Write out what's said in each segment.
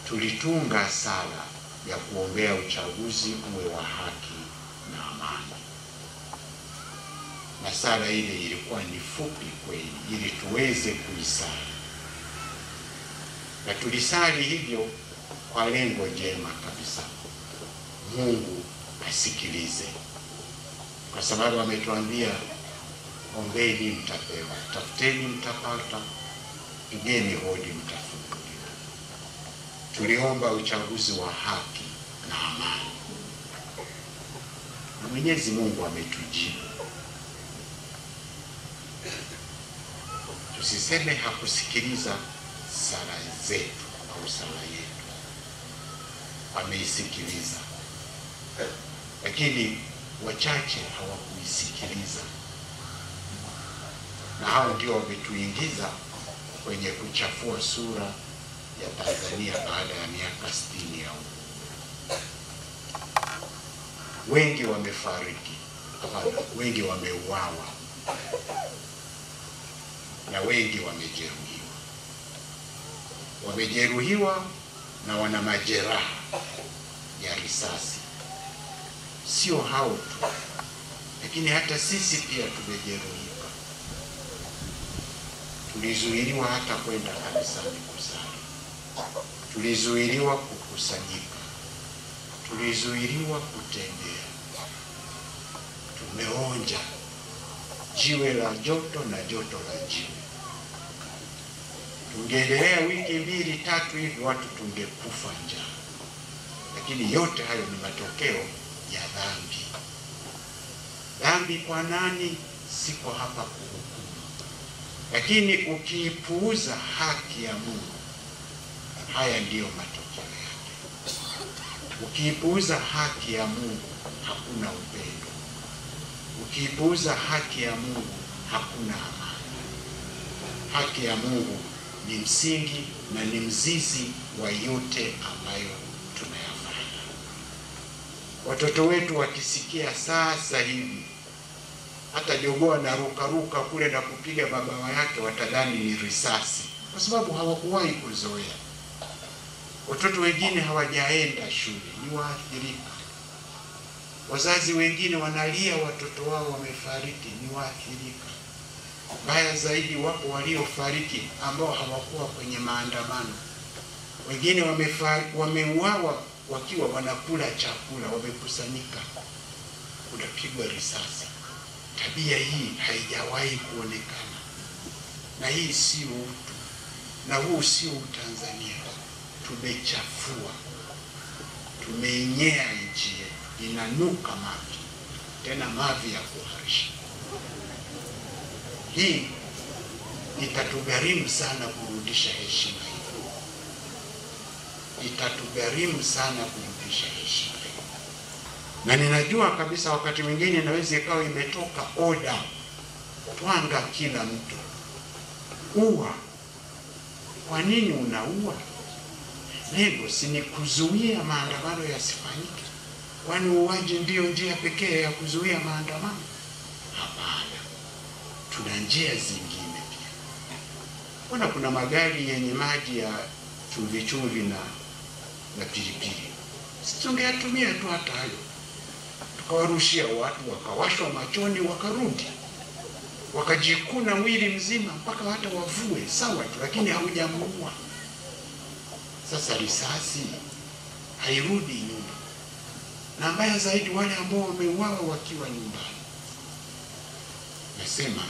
tulitunga sala ya kuombea uchaguzi uwe wa haki na amani. Na sala ile ilikuwa ni fupi kweli, ili tuweze kuisali. Na tulisali hivyo kwa lengo jema kabisa, Mungu asikilize, kwa sababu ametuambia ombeni mtapewa, tafuteni mtapata, pigeni hodi mtafunguliwa. Tuliomba uchaguzi wa haki na amani, na Mwenyezi Mungu ametujibu. Tusiseme hakusikiliza sala zetu au sala yetu, ameisikiliza, lakini wachache hawakuisikiliza, na hao ndio wametuingiza kwenye kuchafua sura ya Tanzania baada ya miaka 60 ya uhuru. Wengi wamefariki, wengi wameuawa, na wengi wamejeruhiwa na wana majeraha ya risasi. Sio hao tu, lakini hata sisi pia tumejeruhiwa. Tulizuiliwa hata kwenda kanisani kusali, tulizuiliwa kukusanyika, tulizuiliwa kutembea. Tumeonja jiwe la joto na joto la jiwe. Tungeendelea wiki 2-3 hivi, watu tungekufa njaa. Lakini yote hayo ni matokeo ya dhambi. Dhambi kwa nani? Siko hapa kuhukumu, lakini ukiipuuza haki ya Mungu, haya ndiyo matokeo yake. Ukiipuuza haki ya Mungu, hakuna upendo. Ukiipuuza haki ya Mungu, hakuna amani. Haki ya Mungu ni msingi na ni mzizi wa yote ambayo tunayafanya. Watoto wetu wakisikia sasa hivi hata jogoo anarukaruka kule na kupiga mabawa yake, watadhani ni risasi, kwa sababu hawakuwahi kuzoea. Watoto wengine hawajaenda shule, ni waathirika. Wazazi wengine wanalia watoto wao wamefariki, ni waathirika. Baya zaidi, wapo waliofariki ambao hawakuwa kwenye maandamano. Wengine wameuawa wakiwa wanakula chakula, wamekusanyika, kunapigwa risasi. Tabia hii haijawahi kuonekana, na hii sio utu, na huu sio Tanzania. Tumechafua, tumeinyea nchi yetu, inanuka mavi, tena mavi ya kuharisha. Hii itatugharimu sana kurudisha heshima hii, itatugharimu sana kurudisha heshima hii. Na ninajua kabisa wakati mwingine inaweza ikawa imetoka oda, twanga kila mtu, ua. Kwa nini unaua? Lengo si ni kuzuia maandamano yasifanyike? Kwani uwaji ndio njia pekee ya kuzuia maandamano? Hapana, tuna njia zingine pia. Kuna magari yenye maji ya chumvi na pilipili. Tungeyatumia tu hata hayo, tukawarushia watu, wakawashwa machoni, wakarudi, wakajikuna mwili mzima mpaka hata wavue, sawa tu, lakini haujamuua. Sasa risasi hairudi nyuma, na mbaya zaidi wale ambao wameuawa wakiwa nyumbani. Nasema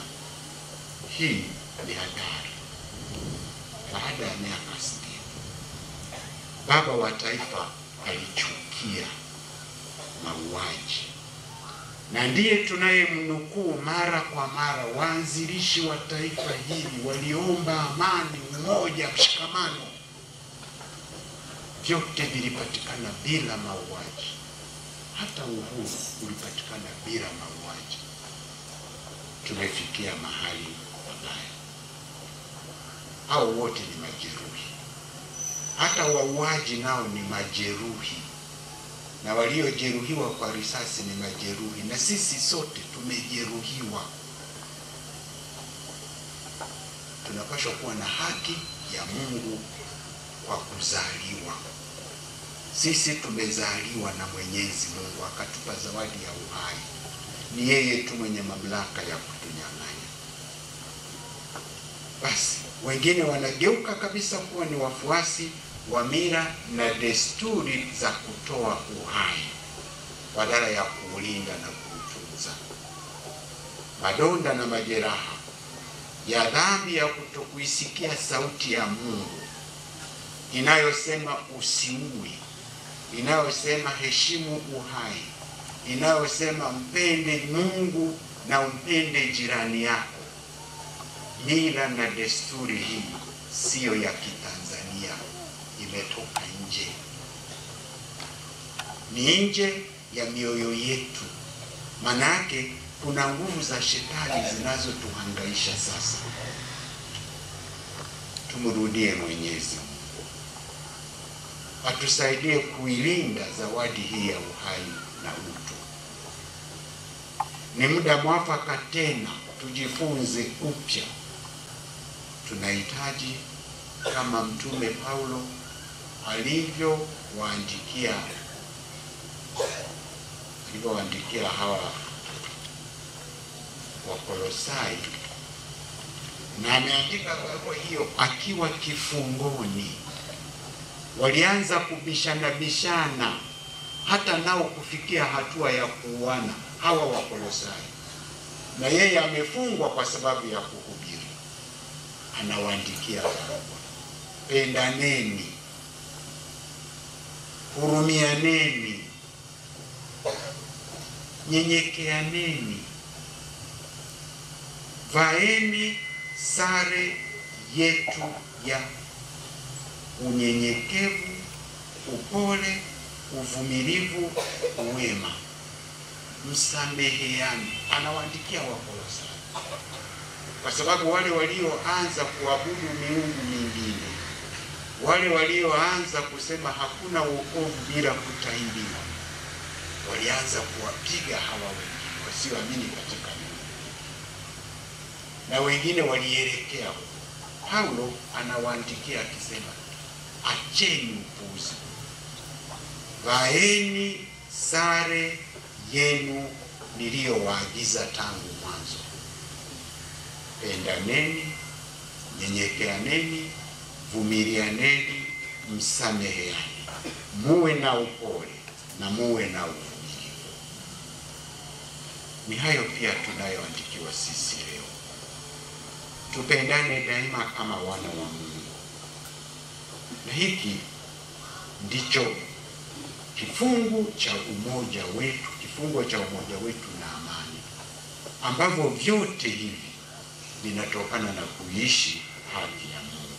hii ni hatari. Baada ya miaka 60, baba wa taifa alichukia mauaji, na ndiye tunayemnukuu mara kwa mara. Waanzilishi wa taifa hili waliomba amani, umoja, mshikamano. Vyote vilipatikana bila mauaji. Hata uhuru ulipatikana bila mauaji. Tumefikia mahali pabaya. Hao wote ni majeruhi. Hata wauaji nao ni majeruhi, na waliojeruhiwa kwa risasi ni majeruhi, na sisi sote tumejeruhiwa. Tunapaswa kuwa na haki ya Mungu kwa kuzaliwa. Sisi tumezaliwa na Mwenyezi Mungu akatupa zawadi ya uhai. Ni yeye tu mwenye mamlaka ya kutunyang'anya. Basi wengine wanageuka kabisa kuwa ni wafuasi wa mila na desturi za kutoa uhai badala ya kuulinda na kuutunza. Madonda na majeraha ya dhambi ya kutokuisikia sauti ya Mungu inayosema usiue, inayosema heshimu uhai, inayosema mpende Mungu na umpende jirani yako. Mila na desturi hii siyo ya Kitanzania, imetoka nje. Ni nje ya mioyo yetu. Manake kuna nguvu za shetani zinazotuhangaisha sasa. Tumrudie Mwenyezi Mungu atusaidie kuilinda zawadi hii ya uhai na utu. Ni muda mwafaka tena tujifunze upya. Tunahitaji kama Mtume Paulo alivyowaandikia hawa Wakolosai, na ameandika kwa hiyo akiwa kifungoni. Walianza kubishana hata nao kufikia hatua ya kuuana hawa Wakolosai, na yeye amefungwa kwa sababu ya kuhubiri. Anawaandikia barua, pendaneni, hurumianeni, nyenyekeaneni, vaeni sare yetu ya unyenyekevu, upole, uvumilivu, uwema, msameheani. Anawaandikia Wakolosai kwa sababu wale walioanza kuabudu miungu mingine, wale walioanza kusema hakuna wokovu bila kutahiriwa, walianza kuwapiga hawa wengine wasioamini katika Mungu, na wengine walielekea. Paulo anawaandikia akisema, acheni upuuzi, vaeni sare yenu niliyowaagiza tangu mwanzo. Pendaneni, nyenyekeaneni, vumilianeni, msameheani, muwe na upole na muwe na uvumilivu. Ni hayo pia tunayoandikiwa sisi leo. Tupendane daima kama wana wa Mungu. Na hiki ndicho kifungo cha umoja wetu na amani, ambavyo vyote hivi vinatokana na kuishi haki ya Mungu.